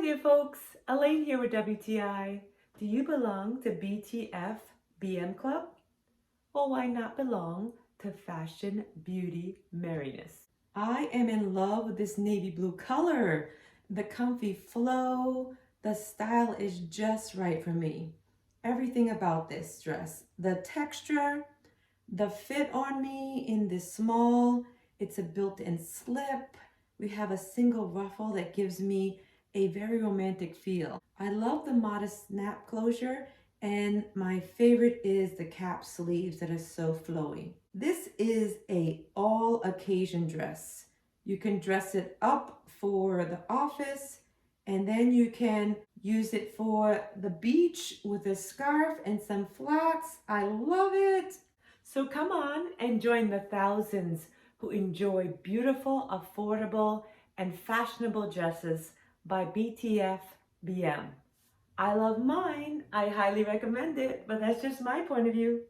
there folks, Elaine here with WTI. Do you belong to BTFBM Club? Well, why not belong to Fashion, Beauty, Merriness? I am in love with this navy blue color. The comfy flow, the style is just right for me. Everything about this dress, the texture, the fit on me in this small, it's a built-in slip. We have a single ruffle that gives me a very romantic feel. I love the modest snap closure, and my favorite is the cap sleeves that are so flowy. This is a all occasion dress. You can dress it up for the office, and then you can use it for the beach with a scarf and some flats. I love it. So come on and join the thousands who enjoy beautiful, affordable, and fashionable dresses by BTFBM. I love mine. I highly recommend it, but that's just my point of view.